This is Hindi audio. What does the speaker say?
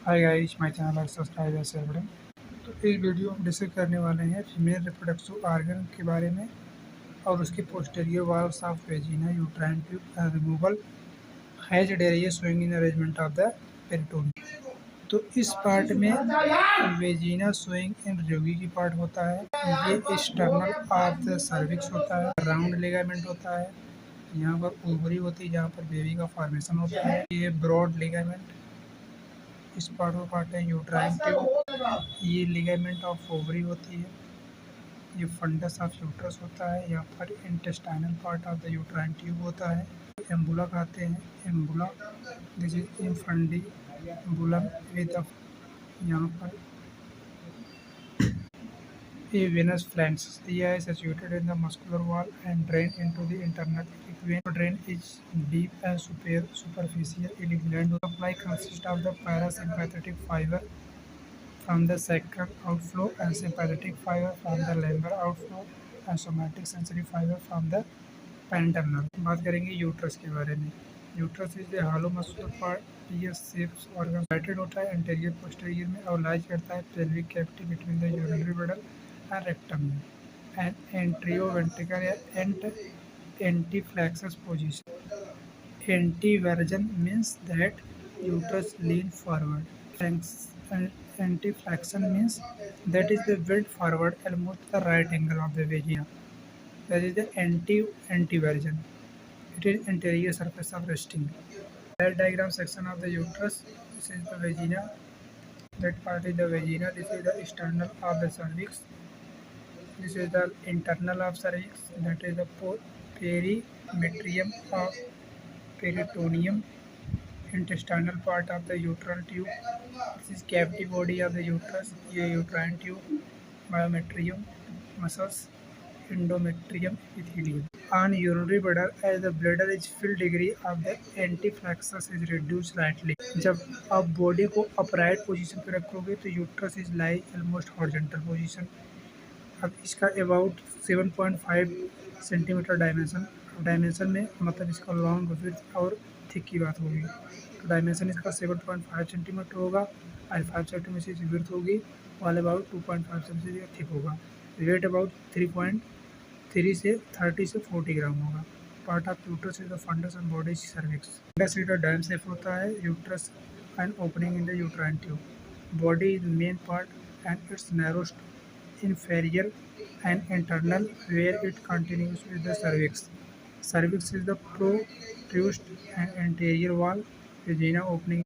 Hi guys, my channel like subscribe and share करें। तो इस वीडियो में डिस्कस करने वाले हैं फीमेल रिप्रोडक्टिव ऑर्गन के बारे में और उसके posterior walls of vagina, uterine tube and removal has डेरिया showing in arrangement of the peritoneum. तो इस पार्ट में वेजिना शोइंग इन रोगी की पार्ट होता है। ये एक्सटर्नल ऑफ द सर्विक्स होता है। राउंड लिगामेंट होता है। यहाँ पर ओवरी होती है जहाँ पर बेबी का फॉर्मेशन होता है। ये ब्रॉड लिगामेंट इस पार्ट को पार्ट है यूट्राइन ट्यूब। ये लिगामेंट ऑफ ओवरी होती है। ये फंडस ऑफ यूट्रस होता है। यहाँ पर intestinal part of the uterine tube होता है। एम्बुला कहते हैं। एम्बुला दिस इज इनफंडी एम्बुलम विद यहाँ पर a venous flanks. The eye is situated in the muscular wall and drain into the internal iliac vein. The drain is deep and superficial. Iliac gland supply consists of the parasympathetic fiber from the sacral outflow and sympathetic fiber from the lumbar outflow and somatic sensory fiber from the पैरेंटर्नल। बात करेंगे यूट्रस के बारे में। Uterus is the hollow muscular part. ये शेप्स ऑर्गन डायलेटेड होता है एंटीरियर पोस्टीरियर में और लाइज करता है pelvic cavity between the urinary bladder and rectum में एंड एंट्रियोवेंट्रिकल या एंटीफ्लेक्सस position. Antiversion means that uterus lean forward. Antiflexion means that is the bent forward almost the right angle of the vagina. That is the antiversion. It is anterior surface of resting. That diagram section of the uterus. This is the vagina. That part is the vagina. This is the external of the cervix. This is the internal of cervix. That is the perimetrium of peritoneum. Intestinal part of the uterine tube. This is cavity body of the uterus. ये uterine tube, myometrium, muscles, endometrium, epithelium. On urinary bladder, as the bladder is filled, degree of the antiflexus is reduced slightly. जब आप बॉडी को अपराइट पोजीशन पे रखोगे तो uterus is lie almost horizontal position. अब इसका अबाउट 7.5 सेंटीमीटर डायमेंशन में मतलब इसका लॉन्ग विड्थ और थिक की बात होगी तो डायमेंशन इसका 7.5 सेंटीमीटर होगा और 5 सेंटीमीटर इसकी विड्थ होगी और अबाउट 2.5 सेंटीमीटर थिक होगा। वेट अबाउट 3.3 से 30 से 40 ग्राम होगा। Part of uterus is the fundus and body cervix. Fundus is the dome shape होता है uterus and opening in the uterine tube. Body is main part and its narrowest inferior and internal where it continues with the cervix. Cervix is the protrused and anterior wall. Vagina opening